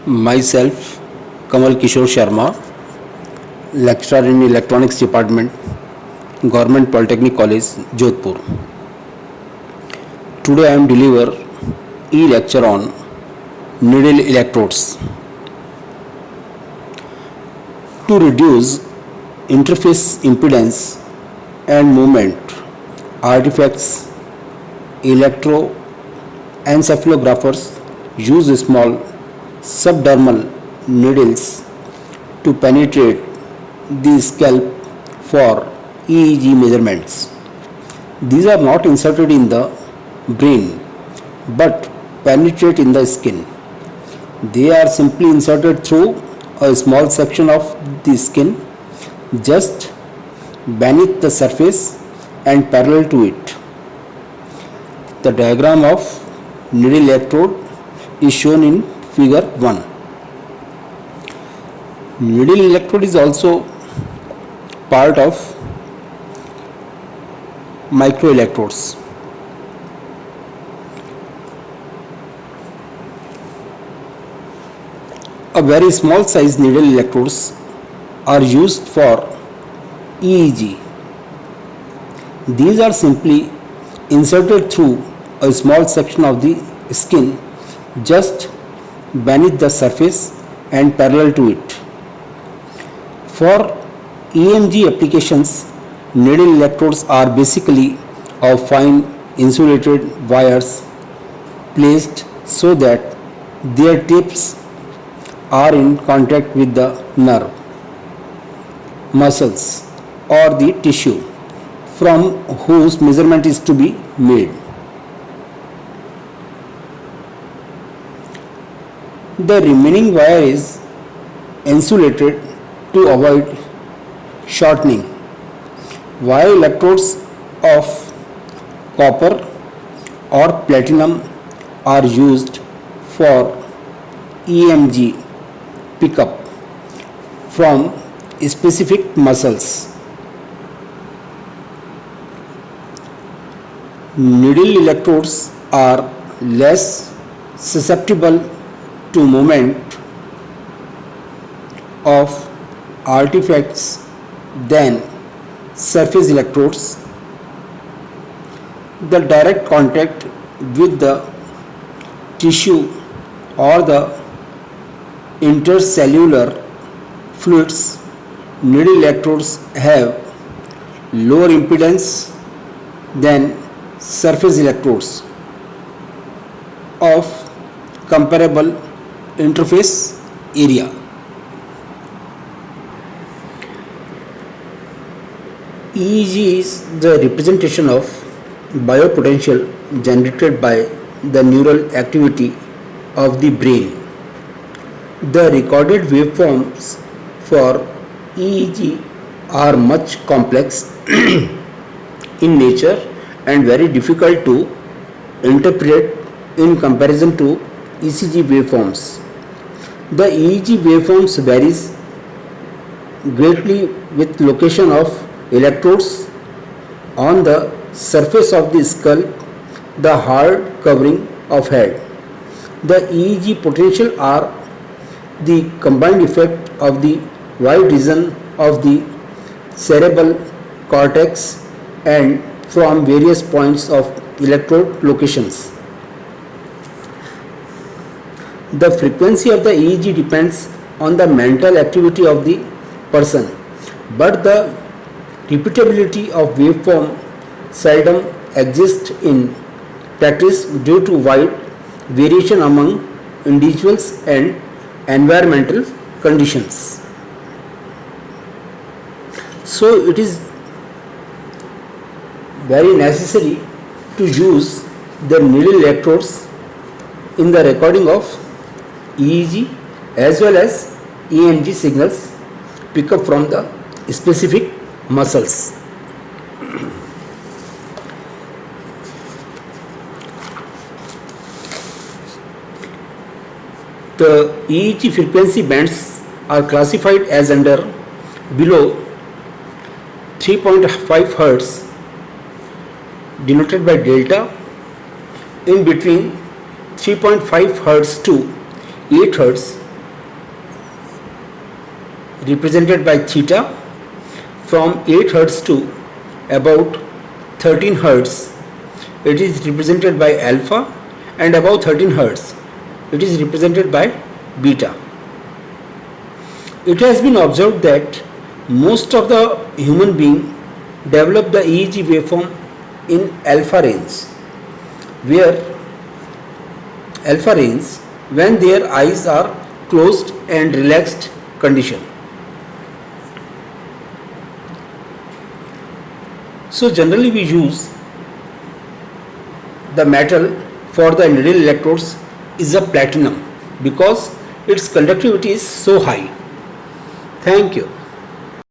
Myself, Kamal Kishore Sharma, lecturer in Electronics Department, Government Polytechnic College, Jodhpur. Today I am deliver e-lecture on needle electrodes. To reduce interface impedance and movement artifacts, electroencephalographers use small subdermal needles to penetrate the scalp for EEG measurements. These are not inserted in the brain but penetrate in the skin. They are simply inserted through a small section of the skin just beneath the surface and parallel to it. The diagram of needle electrode is shown in figure 1. Needle electrode is also part of microelectrodes. A very small size needle electrodes are used for EEG. These are simply inserted through a small section of the skin just beneath the surface and parallel to it. For EMG applications, needle electrodes are basically of fine insulated wires placed so that their tips are in contact with the nerve, muscles, or the tissue from whose measurement is to be made. The remaining wire is insulated to avoid shortening. Wire electrodes of copper or platinum are used for EMG pickup from specific muscles. Needle electrodes are less susceptible to movement of artifacts than surface electrodes. The direct contact with the tissue or the intercellular fluids, needle electrodes have lower impedance than surface electrodes of comparable interface area. EEG is the representation of biopotential generated by the neural activity of the brain. The recorded waveforms for EEG are much complex in nature and very difficult to interpret in comparison to ECG waveforms. The EEG waveforms varies greatly with location of electrodes on the surface of the skull, the hard covering of head. The EEG potential are the combined effect of the wide region of the cerebral cortex and from various points of electrode locations. The frequency of the EEG depends on the mental activity of the person, but the repeatability of waveform seldom exists in practice due to wide variation among individuals and environmental conditions. So it is very necessary to use the needle electrodes in the recording of EEG as well as EMG signals pick up from the specific muscles. The EEG frequency bands are classified as under below 3.5 Hz denoted by delta, in between 3.5 Hz to 8 Hz represented by theta. From 8 Hertz to about 13 Hertz, it is represented by alpha, and above 13 Hertz, it is represented by beta. It has been observed that most of the human beings develop the EEG waveform in alpha range, where alpha range when their eyes are closed and relaxed condition. So generally we use the metal for the needle electrodes is a platinum because its conductivity is so high. Thank you.